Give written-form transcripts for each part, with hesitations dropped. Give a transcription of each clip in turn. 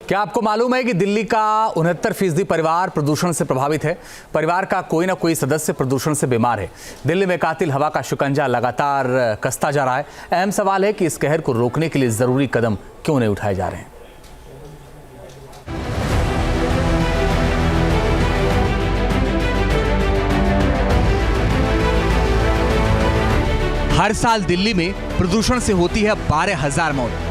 क्या आपको मालूम है कि दिल्ली का 69% परिवार प्रदूषण से प्रभावित है। परिवार का कोई ना कोई सदस्य प्रदूषण से बीमार है। दिल्ली में कातिल हवा का शिकंजा लगातार कसता जा रहा है। अहम सवाल है कि इस कहर को रोकने के लिए जरूरी कदम क्यों नहीं उठाए जा रहे हैं। हर साल दिल्ली में प्रदूषण से होती है 12,000 मौत।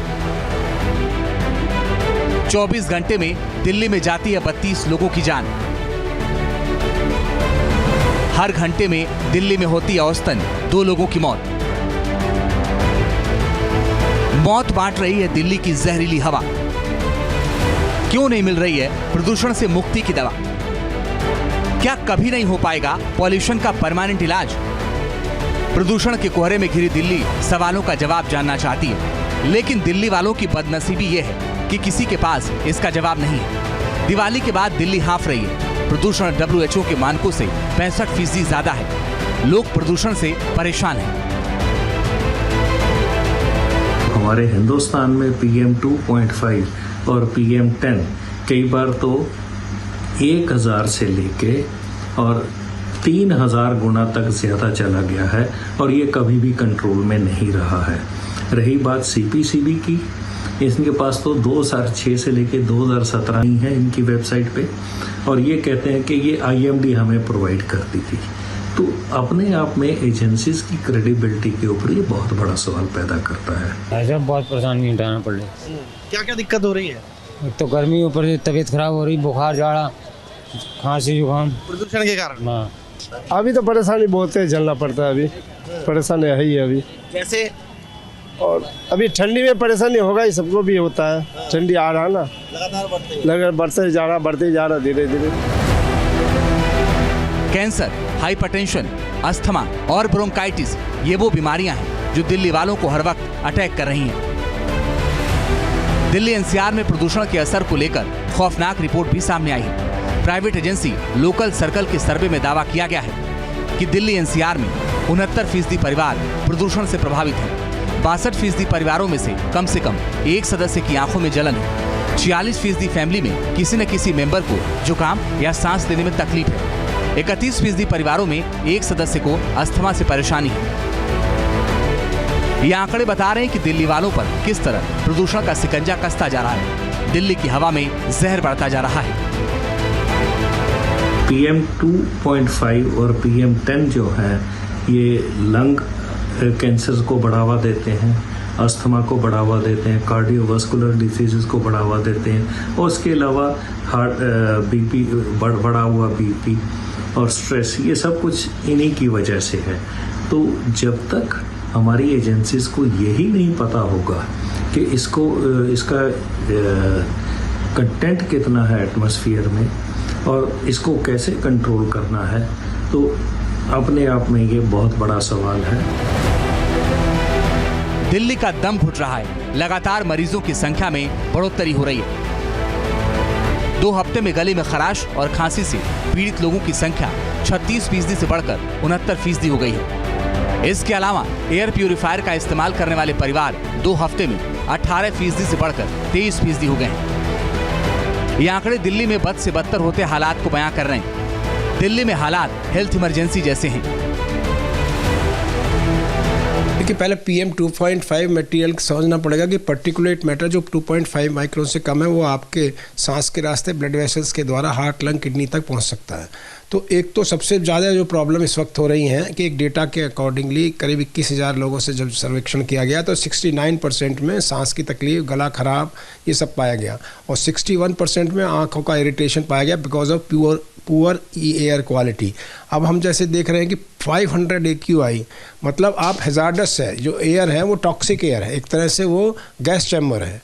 24 घंटे में दिल्ली में जाती है 32 लोगों की जान। हर घंटे में दिल्ली में होती है औसतन 2 लोगों की मौत। मौत बांट रही है दिल्ली की जहरीली हवा। क्यों नहीं मिल रही है प्रदूषण से मुक्ति की दवा? क्या कभी नहीं हो पाएगा पॉल्यूशन का परमानेंट इलाज? प्रदूषण के कोहरे में घिरी दिल्ली सवालों का जवाब जानना चाहती है, लेकिन दिल्ली वालों की बदनसीबी यह है कि किसी के पास इसका जवाब नहीं है। दिवाली के बाद दिल्ली हाफ रही है। प्रदूषण WHO के मानकों से 65% ज्यादा है। लोग प्रदूषण से परेशान हैं। हमारे हिंदुस्तान में PM 2.5 और PM 10 कई बार तो 1000 से लेके और 3000 गुना तक ज्यादा चला गया है और ये कभी भी कंट्रोल में नहीं रहा है। रही बात CPCB की, इनके पास तो 2006 से लेके 2017 ही है इनकी वेबसाइट पे, और ये कहते हैं कि ये IMD हमें प्रोवाइड करती थी। तो अपने आप में एजेंसीज की क्रेडिबिलिटी के ऊपर ये बहुत बड़ा सवाल पैदा करता है। ऐसा बहुत परेशानी उठाना पड़ रही है। क्या क्या दिक्कत हो रही है? एक तो गर्मी, ऊपर से तबीयत खराब हो रही, बुखार, जाड़ा, खांसी, जुकाम, प्रदूषण के कारण। हाँ, अभी तो परेशानी बहुत है, झेलना पड़ता है। अभी परेशानी है ही अभी। जैसे और अभी ठंडी में परेशानी होगा ही, सबको भी होता है। ठंडी आ रहा ना, लगातार बढ़ते जा रहा धीरे धीरे। कैंसर, हाइपरटेंशन, अस्थमा और ब्रोंकाइटिस ये वो बीमारियां हैं जो दिल्ली वालों को हर वक्त अटैक कर रही हैं। दिल्ली NCR में प्रदूषण के असर को लेकर खौफनाक रिपोर्ट भी सामने आई है। प्राइवेट एजेंसी लोकल सर्कल के सर्वे में दावा किया गया है कि दिल्ली NCR में 69% परिवार प्रदूषण से प्रभावित हैं। 62% परिवारों में से कम एक सदस्य की आंखों में जलन है। 46% फैमिली में किसी न किसी मेंबर को जुकाम या सांस लेने में तकलीफ है। 31% परिवारों में एक सदस्य को अस्थमा से परेशानी है। ये आंकड़े बता रहे हैं कि दिल्ली वालों पर किस तरह प्रदूषण का शिकंजा कसता जा रहा है। दिल्ली की हवा में जहर बढ़ता जा रहा है। PM 2.5 और PM 10 जो है ये लंग कैंसर को बढ़ावा देते हैं, अस्थमा को बढ़ावा देते हैं, कार्डियोवास्कुलर डिसीजेस को बढ़ावा देते हैं, और उसके अलावा हार्ट BP बढ़ा हुआ BP और स्ट्रेस, ये सब कुछ इन्हीं की वजह से है। तो जब तक हमारी एजेंसीज को यही नहीं पता होगा कि इसका कंटेंट कितना है एटमॉस्फेयर में और इसको कैसे कंट्रोल करना है, तो अपने आप में ये बहुत बड़ा सवाल है। दिल्ली का दम घुट रहा है। लगातार मरीजों की संख्या में बढ़ोतरी हो रही है। 2 हफ्ते में गले में खराश और खांसी से पीड़ित लोगों की संख्या 36% से बढ़कर 69% हो गई है। इसके अलावा एयर प्यूरिफायर का इस्तेमाल करने वाले परिवार 2 हफ्ते में 18% से बढ़कर 23% हो गए हैं। ये आंकड़े दिल्ली में बद से बदतर होते हालात को बयां कर रहे हैं। दिल्ली में हालात हेल्थ इमरजेंसी जैसे हैं। देखिए, पहले PM 2.5 मटेरियल समझना पड़ेगा कि पर्टिकुलेट मैटर जो 2.5 माइक्रोन से कम है वो आपके सांस के रास्ते ब्लड वेसल्स के द्वारा हार्ट, लंग, किडनी तक पहुंच सकता है। तो एक तो सबसे ज़्यादा जो प्रॉब्लम इस वक्त हो रही है कि एक डेटा के अकॉर्डिंगली करीब 21,000 लोगों से जब सर्वेक्षण किया गया तो 69% में सांस की तकलीफ, गला खराब, ये सब पाया गया, और 61% में आँखों का इरिटेशन पाया गया because of poor air quality. अब हम जैसे देख रहे हैं कि 500 AQI मतलब आप हैजार्डस है, जो एयर है वो टॉक्सिक एयर है, एक तरह से वो गैस चैम्बर है।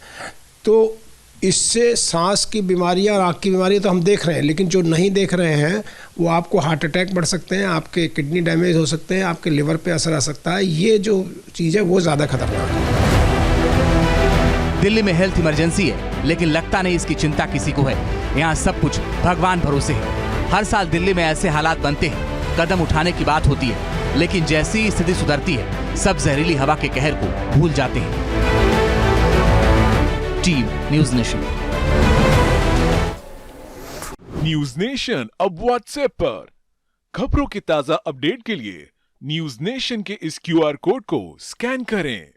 तो इससे सांस की बीमारियां और आँख की बीमारियां तो हम देख रहे हैं, लेकिन जो नहीं देख रहे हैं वो आपको हार्ट अटैक बढ़ सकते हैं, आपके किडनी डैमेज हो सकते हैं, आपके लिवर पे असर आ सकता है। ये जो चीज़ है वो ज़्यादा खतरनाक है। दिल्ली में हेल्थ इमरजेंसी है, लेकिन लगता नहीं इसकी चिंता किसी को है। यहाँ सब कुछ भगवान भरोसे है। हर साल दिल्ली में ऐसे हालात बनते हैं, कदम उठाने की बात होती है, लेकिन जैसी ही स्थिति सुधरती है सब जहरीली हवा के कहर को भूल जाते हैं। Team news nation. News nation अब व्हाट्सएप पर। खबरों के ताजा अपडेट के लिए न्यूज नेशन के इस QR कोड को स्कैन करें।